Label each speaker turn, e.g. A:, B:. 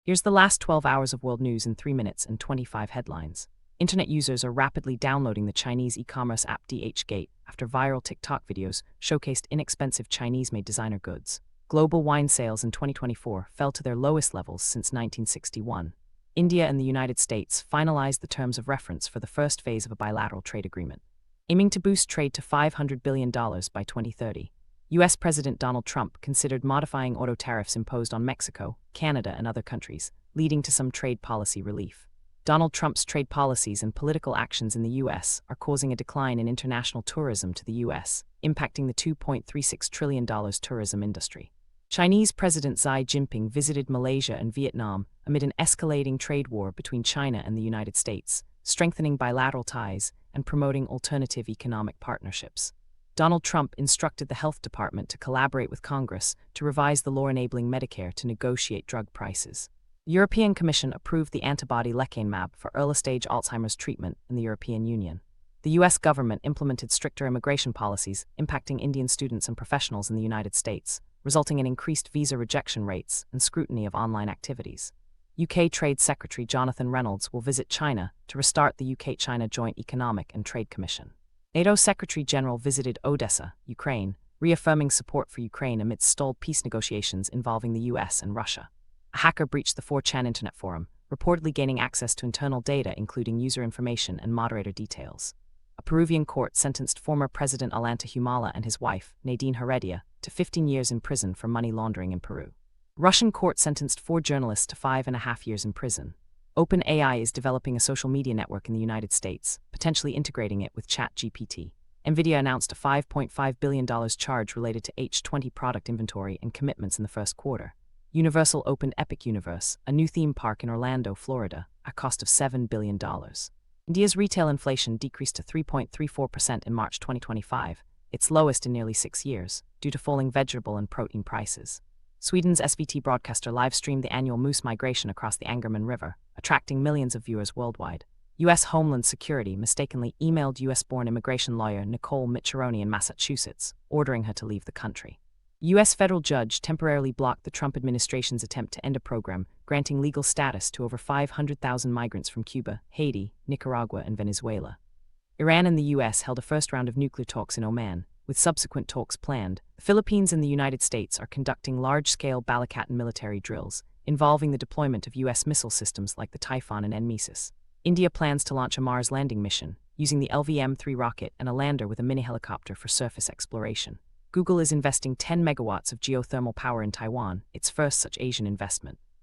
A: Here's the last 12 hours of world news in 3 minutes and 25 headlines. Internet users are rapidly downloading the Chinese e-commerce app DHgate after viral TikTok videos showcased inexpensive Chinese-made designer goods. Global wine sales in 2024 fell to their lowest levels since 1961. India and the United States finalized the terms of reference for the first phase of a bilateral trade agreement, aiming to boost trade to $500 billion by 2030. U.S. President Donald Trump considered modifying auto tariffs imposed on Mexico, Canada, and other countries, leading to some trade policy relief. Donald Trump's trade policies and political actions in the U.S. are causing a decline in international tourism to the U.S., impacting the $2.36 trillion tourism industry. Chinese President Xi Jinping visited Malaysia and Vietnam amid an escalating trade war between China and the United States, strengthening bilateral ties and promoting alternative economic partnerships. Donald Trump instructed the Health Department to collaborate with Congress to revise the law enabling Medicare to negotiate drug prices. The European Commission approved the antibody lecanemab for early-stage Alzheimer's treatment in the European Union. The U.S. government implemented stricter immigration policies impacting Indian students and professionals in the United States, resulting in increased visa rejection rates and scrutiny of online activities. UK Trade Secretary Jonathan Reynolds will visit China to restart the UK-China Joint Economic and Trade Commission. NATO Secretary-General visited Odessa, Ukraine, reaffirming support for Ukraine amidst stalled peace negotiations involving the US and Russia. A hacker breached the 4chan Internet Forum, reportedly gaining access to internal data including user information and moderator details. A Peruvian court sentenced former President Ollanta Humala and his wife, Nadine Heredia, to 15 years in prison for money laundering in Peru. Russian court sentenced 4 journalists to 5.5 years in prison. OpenAI is developing a social media network in the United States, potentially integrating it with ChatGPT. NVIDIA announced a $5.5 billion charge related to H20 product inventory and commitments in the first quarter. Universal opened Epic Universe, a new theme park in Orlando, Florida, at a cost of $7 billion. India's retail inflation decreased to 3.34% in March 2025, its lowest in nearly 6 years, due to falling vegetable and protein prices. Sweden's SVT broadcaster live-streamed the annual moose migration across the Angerman River, attracting millions of viewers worldwide. U.S. Homeland Security mistakenly emailed U.S.-born immigration lawyer Nicole Micciarone in Massachusetts, ordering her to leave the country. A U.S. federal judge temporarily blocked the Trump administration's attempt to end a program granting legal status to over 500,000 migrants from Cuba, Haiti, Nicaragua, and Venezuela. Iran and the U.S. held a first round of nuclear talks in Oman, with subsequent talks planned. The Philippines and the United States are conducting large-scale Balikatan military drills, involving the deployment of U.S. missile systems like the Typhoon and NMESIS. India plans to launch a Mars landing mission, using the LVM-3 rocket and a lander with a mini-helicopter for surface exploration. Google is investing 10 megawatts of geothermal power in Taiwan, its first such Asian investment.